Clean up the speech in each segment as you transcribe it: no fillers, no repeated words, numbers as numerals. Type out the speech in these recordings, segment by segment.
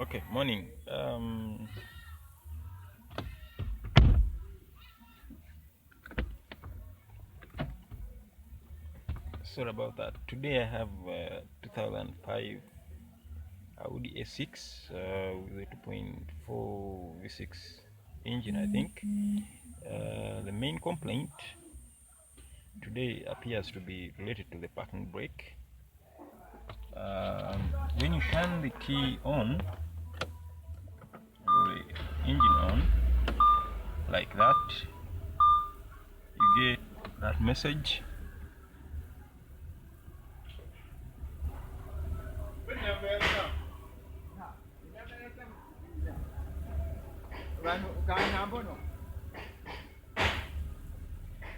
Okay, morning. Sorry about that. Today I have 2005 Audi A6 with a 2.4 V6 engine, I think. The main complaint today appears to be related to the parking brake. When you turn the key on, the engine on, like that, you get that message.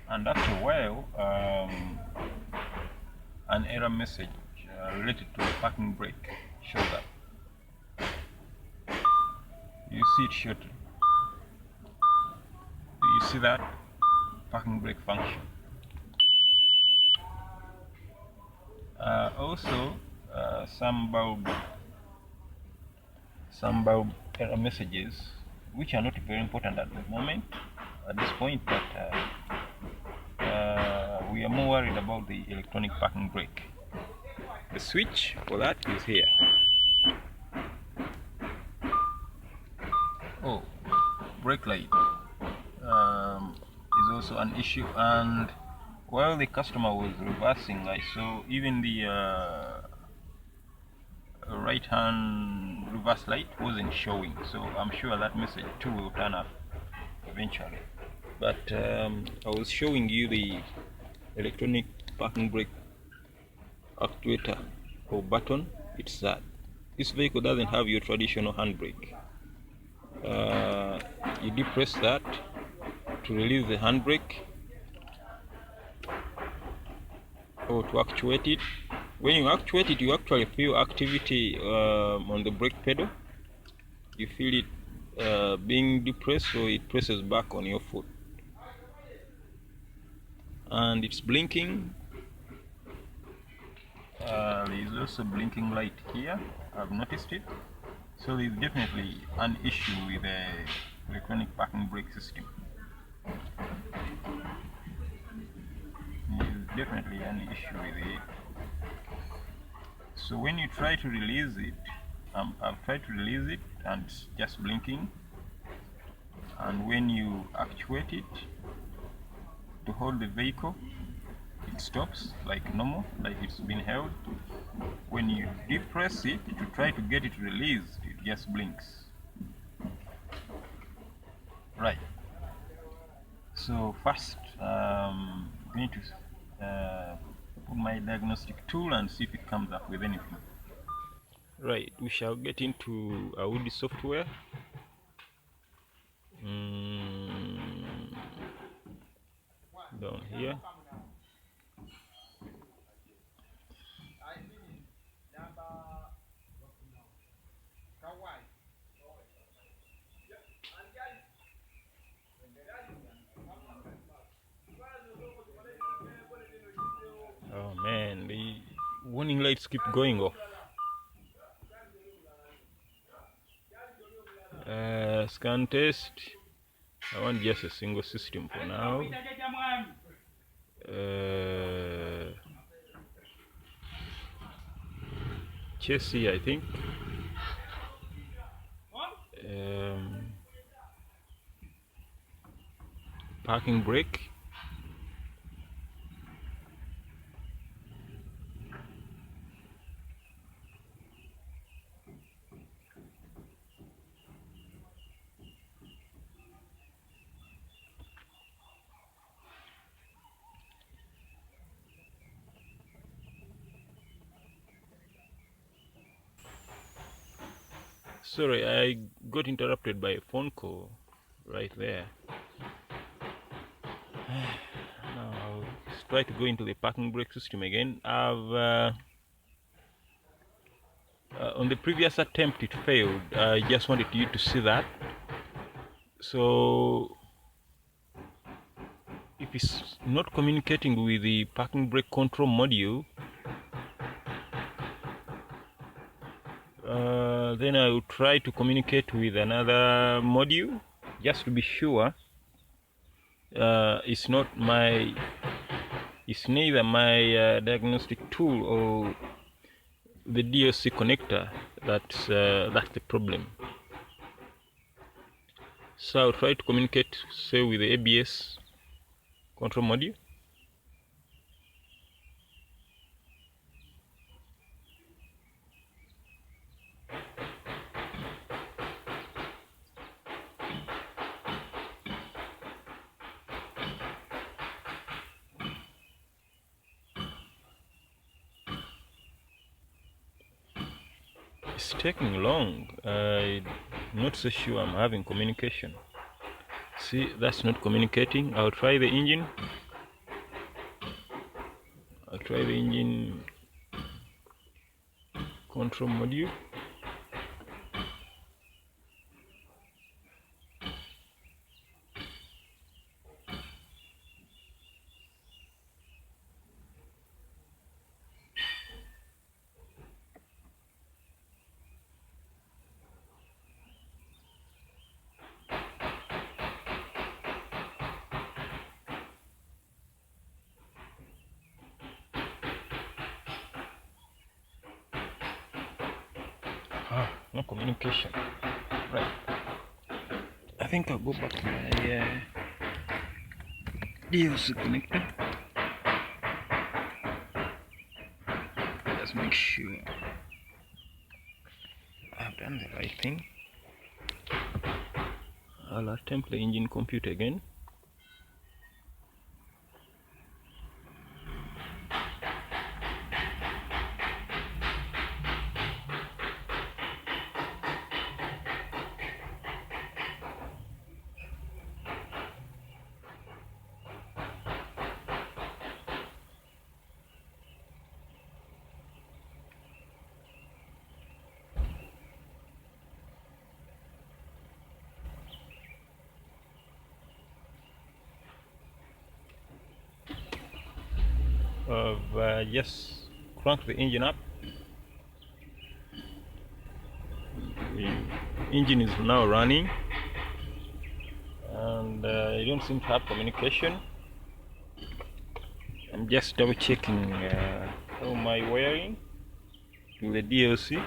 And after a while, an error message related to the parking brake shows up. You see it shortly. Do you see that parking brake function? Also, some bulb error messages, which are not very important at the moment, at this point, but we are more worried about the electronic parking brake. The switch for that is here. Oh, brake light is also an issue, and while the customer was reversing, I saw even the right hand reverse light wasn't showing, so I'm sure that message too will turn up eventually. But I was showing you the electronic parking brake actuator or button. It's that this vehicle doesn't have your traditional handbrake. You depress that to release the handbrake or to actuate it. When you actuate it, you actually feel activity on the brake pedal. You feel it being depressed, so it presses back on your foot. And it's blinking. There's also blinking light here. I've noticed it. So there's definitely an issue with the electronic parking brake system. There's definitely an issue with it. So when you try to release it, I've tried to release it and it's just blinking. And when you actuate it to hold the vehicle, it stops like normal, like it's been held. When you depress it to try to get it released, it just blinks. Right. So first, I'm going to put my diagnostic tool and see if it comes up with anything. Right, we shall get into Audi software. Down here. Oh man, the warning lights keep going off. Scan test. I want just a single system for now. Chassis, I think. Parking brake. Sorry, I got interrupted by a phone call right there. Now I'll try to go into the parking brake system again. I've on the previous attempt it failed. I just wanted you to see that. So if it's not communicating with the parking brake control module, Then I will try to communicate with another module just to be sure it's neither my diagnostic tool or the DLC connector that's the problem. So I'll try to communicate, say, with the ABS control module. It's taking long. I'm not so sure I'm having communication. See, that's not communicating. I'll try the engine. I'll try the engine control module. No communication. Right. I think I'll go back to my DLC connector. Just make sure I've done the right thing. I'll attempt the engine compute again. I've just cranked the engine up. The engine is now running, and I don't seem to have communication. I'm just double checking all my wiring to the DLC.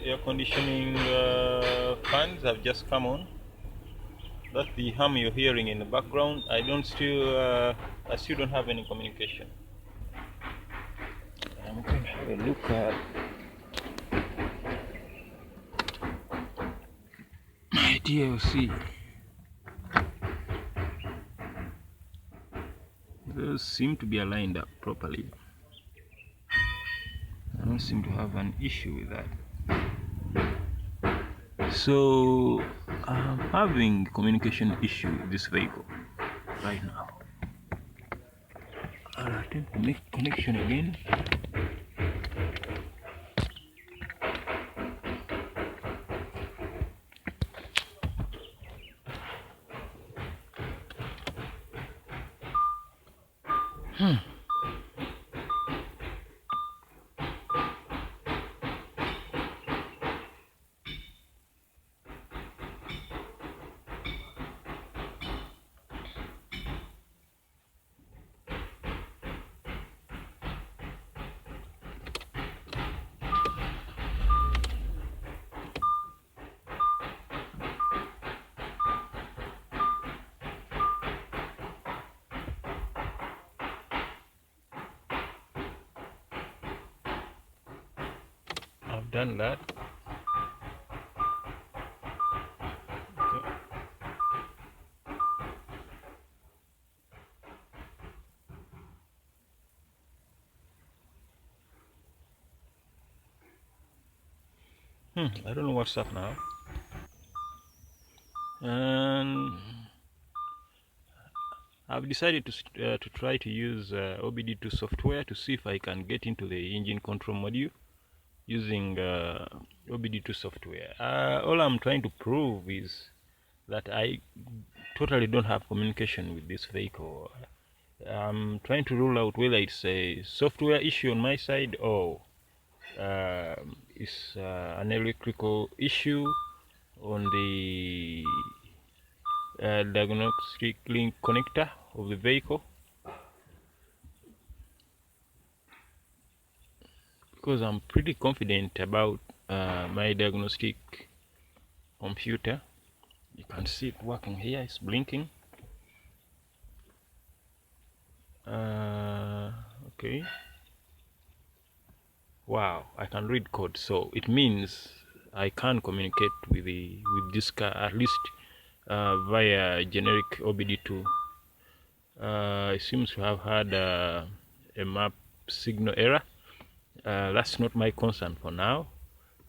Air conditioning fans have just come on. That's the hum you're hearing in the background. I still don't have any communication. I'm going to have a look at my DLC. Those seem to be aligned up properly. I don't seem to have an issue with that. So I'm having communication issue with this vehicle right now. I'll attempt to make connection again. I've done that. I don't know what's up now. And I've decided to try to use OBD2 software to see if I can get into the engine control module using OBD2 software. All I'm trying to prove is that I totally don't have communication with this vehicle. I'm trying to rule out whether it's a software issue on my side or it's an electrical issue on the diagnostic link connector of the vehicle, because I'm pretty confident about my diagnostic computer. You can see it working here, it's blinking. Okay, wow, I can read code, so it means I can communicate with this car, at least via generic OBD2. It seems to have had a map signal error. That's not my concern for now.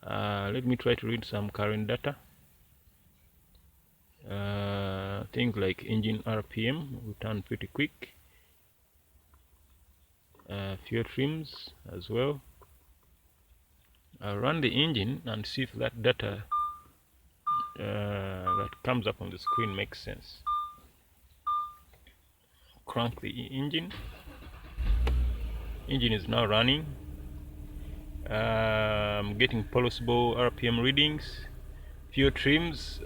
Let me try to read some current data. Things like engine RPM will turn pretty quick. Fuel trims as well. I'll run the engine and see if that data that comes up on the screen makes sense. Crank the engine. Engine is now running. I'm getting pulsable RPM readings. Fuel trims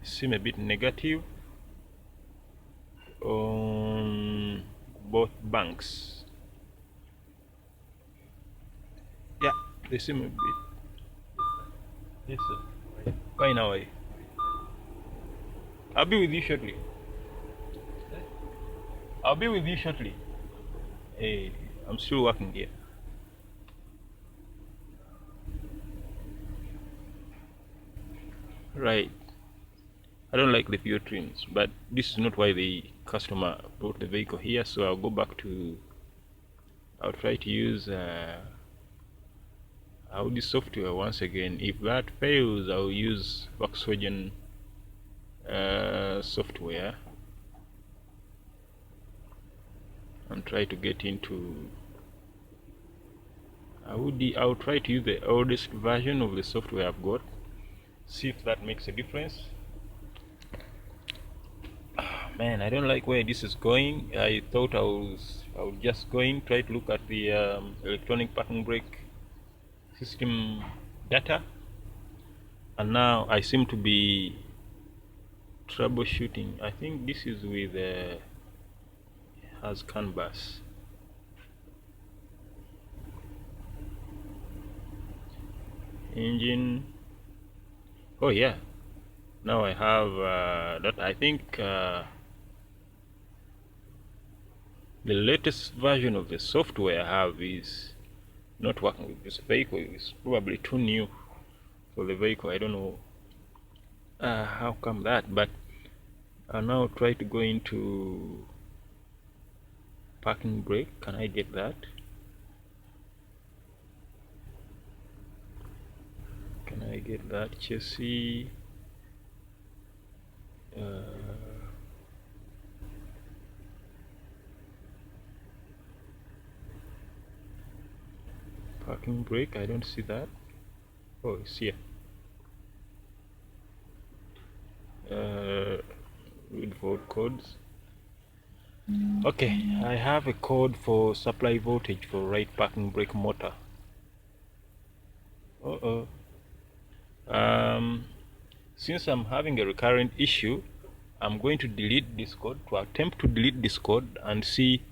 seem a bit negative on both banks. Yeah, they seem a bit. Yes, sir. Why now? I'll be with you shortly. I'll be with you shortly. Hey, I'm still working here. Right. I don't like the fuel trims, but this is not why the customer brought the vehicle here, so I'll go back to, I'll try to use Audi software once again. If that fails, I'll use Volkswagen software and try to get into Audi. I'll try to use the oldest version of the software I've got, see if that makes a difference. Man, I don't like where this is going. I thought I was just going try to look at the electronic parking brake system data, and now I seem to be troubleshooting. I think this is with has canvas. Engine. Oh yeah, now I have that. I think the latest version of the software I have is not working with this vehicle. It's probably too new for the vehicle. I don't know how come that, but I'll now try to go into parking brake. Can I get that? Can I get that? Chassis parking brake, I don't see that. Oh, it's here. Read volt codes. Okay, I have a code for supply voltage for right parking brake motor. Since I'm having a recurrent issue, I'm going to delete this code, to attempt to delete this code and see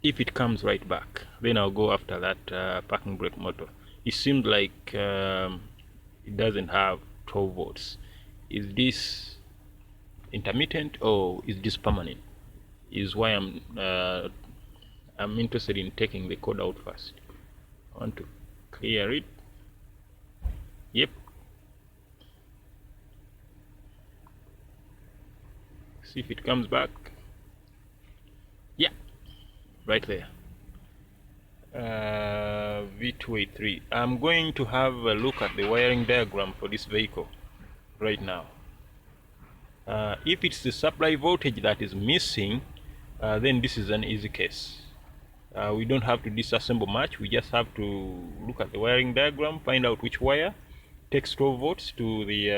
if it comes right back. Then I'll go after that parking brake motor. It seems like it doesn't have 12 volts. Is this intermittent or is this permanent? Is why I'm interested in taking the code out first. I want to clear it. Yep. See if it comes back. Yeah, right there. V283. I'm going to have a look at the wiring diagram for this vehicle right now. If it's the supply voltage that is missing, then this is an easy case. We don't have to disassemble much. We just have to look at the wiring diagram, find out which wire takes 12 volts to the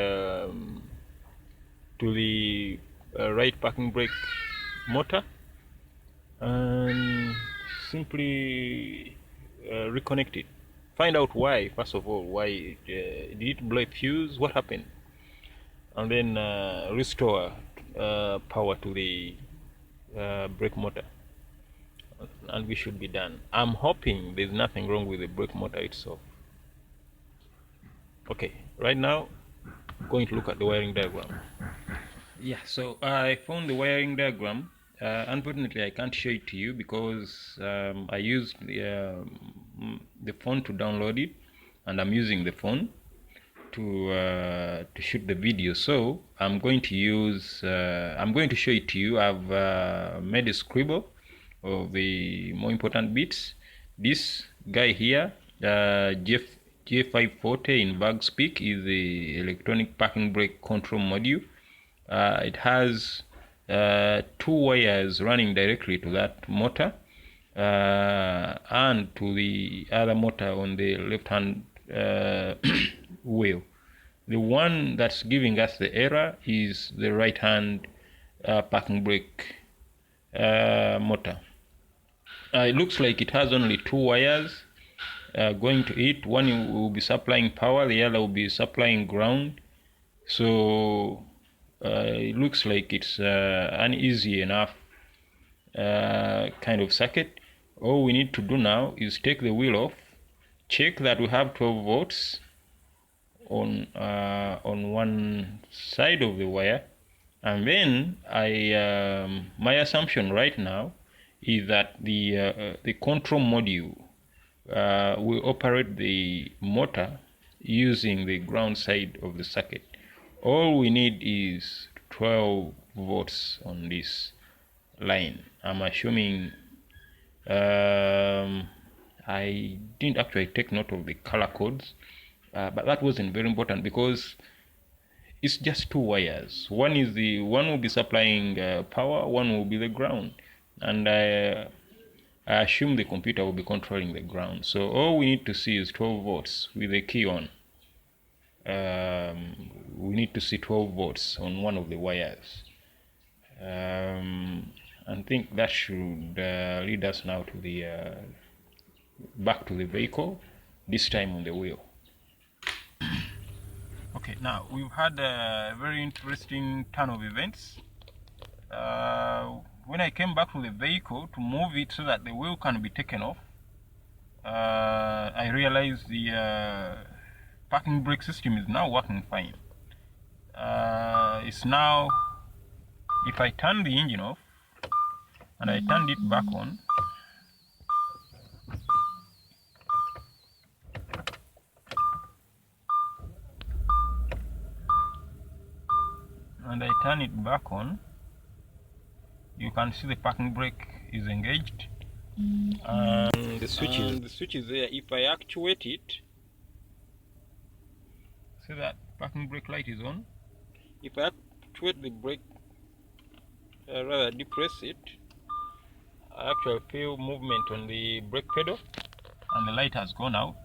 right parking brake motor, and simply reconnect it. Find out why, first of all, why did it blow a fuse, what happened, and then restore power to the brake motor, and we should be done. I'm hoping there's nothing wrong with the brake motor itself. Okay, right now I'm going to look at the wiring diagram. Yeah, so I found the wiring diagram. Unfortunately, I can't show it to you because I used the phone to download it, and I'm using the phone to shoot the video. So I'm going to use I'm going to show it to you. I've made a scribble of the more important bits. This guy here, J540 in bug speak, is the electronic parking brake control module. It has 2 wires running directly to that motor and to the other motor on the left hand wheel. The one that's giving us the error is the right hand parking brake motor. It looks like it has only 2 wires going to it. One will be supplying power, the other will be supplying ground. So it looks like it's an easy enough kind of circuit. All we need to do now is take the wheel off, check that we have 12 volts on one side of the wire, and then my assumption right now is that the control module will operate the motor using the ground side of the circuit. All we need is 12 volts on this line. I'm assuming I didn't actually take note of the color codes, but that wasn't very important because it's just 2 wires. One will be supplying power, one will be the ground, and I assume the computer will be controlling the ground. So all we need to see is 12 volts with the key on. We need to see 12 volts on one of the wires. I think that should lead us now to the back to the vehicle, this time on the wheel. Okay, now we've had a very interesting turn of events. When I came back to the vehicle to move it so that the wheel can be taken off, I realized the parking brake system is now working fine. It's now, if I turn the engine off and I turned it back on, and I turn it back on, you can see the parking brake is engaged, and the switch is there. If I actuate it, see that parking brake light is on. If I actuate the brake, rather depress it, I actually feel movement on the brake pedal, and the light has gone out.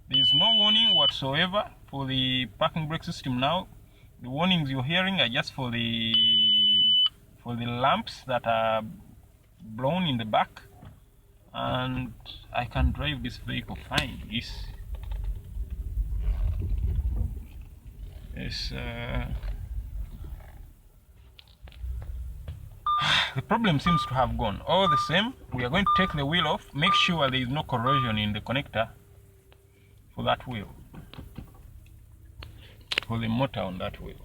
There is no warning whatsoever for the parking brake system now. The warnings you're hearing are just for the lamps that are blown in the back, and I can drive this vehicle fine. The problem seems to have gone. All the same, we are going to take the wheel off, make sure there is no corrosion in the connector for that wheel, for the motor on that wheel.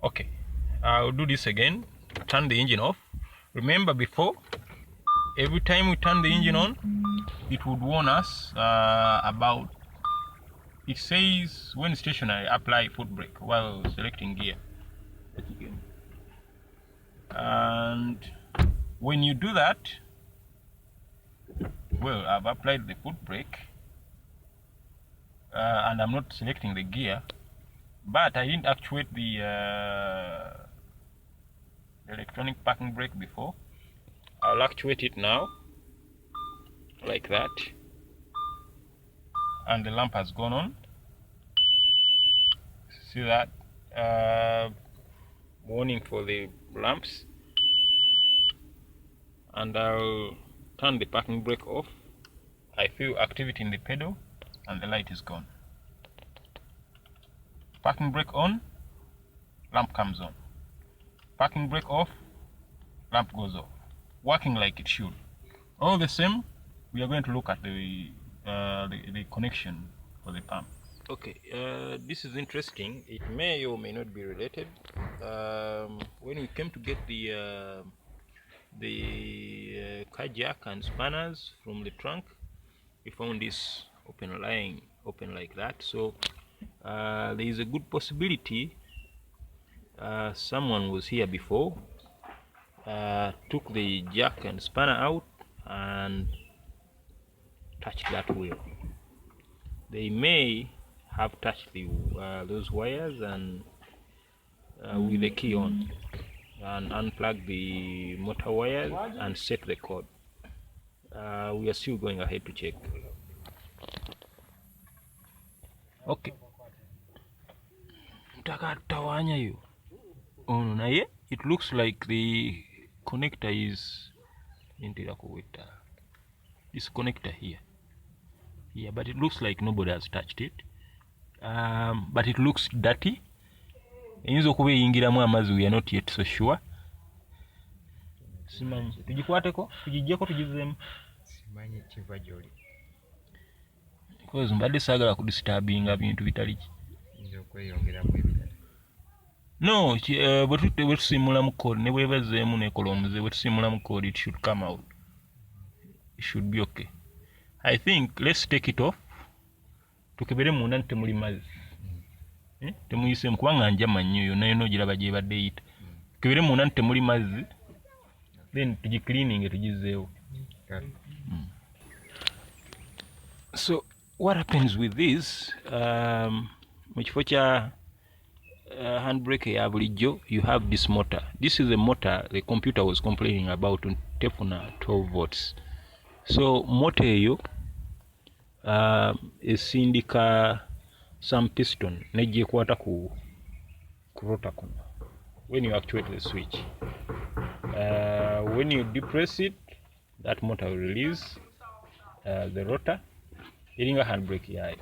Okay, I'll do this again. Turn the engine off. Remember before, every time we turn the engine on, it would warn us about, it says when stationary, apply foot brake while selecting gear. And when you do that, Well, I've applied the foot brake, and I'm not selecting the gear, but I didn't actuate the electronic parking brake before. I'll actuate it now, like that, and the lamp has gone on. See that? Warning for the lamps. And I'll turn the parking brake off. I feel activity in the pedal and the light is gone. Parking brake on, lamp comes on. Parking brake off, lamp goes off. Working like it should. All the same, we are going to look at the connection for the pump. Okay, this is interesting. It may or may not be related. When we came to get the car jack and spanners from the trunk, we found this lying open like that. So there is a good possibility someone was here before, took the jack and spanner out and touched that wheel. They may have touched the those wires and with the key on, and unplug the motor wires and set the code. We are still going ahead to check. Okay. It looks like the connector is this connector here, but it looks like nobody has touched it. But it looks dirty. We are not yet so sure. Because mbadde sagala kudisturbinga bintu bitali no bwe tusimula mu code ne bwebazeemu nekola omuze bwe tusimula mu code, it should come out. It should be okay. I think let's take it off. Tukebere munda temuli mazzi. Temuyisemu kubanga njama nnyo yonna ogiraba gye badde eyita. Tukebere munda temuli mazzi, then tugicleaning tugizeewo. So what happens with this, mu kifo kya handbrake ya bulijjo, you have this motor. This is a motor the computer was complaining about on Tefuna 12 volts. So motor eyo esindika some piston negyekwata ku rotor kuno when you actuate the switch. When you depress it, that motor will release the rotor. Iringa handbrake yayo.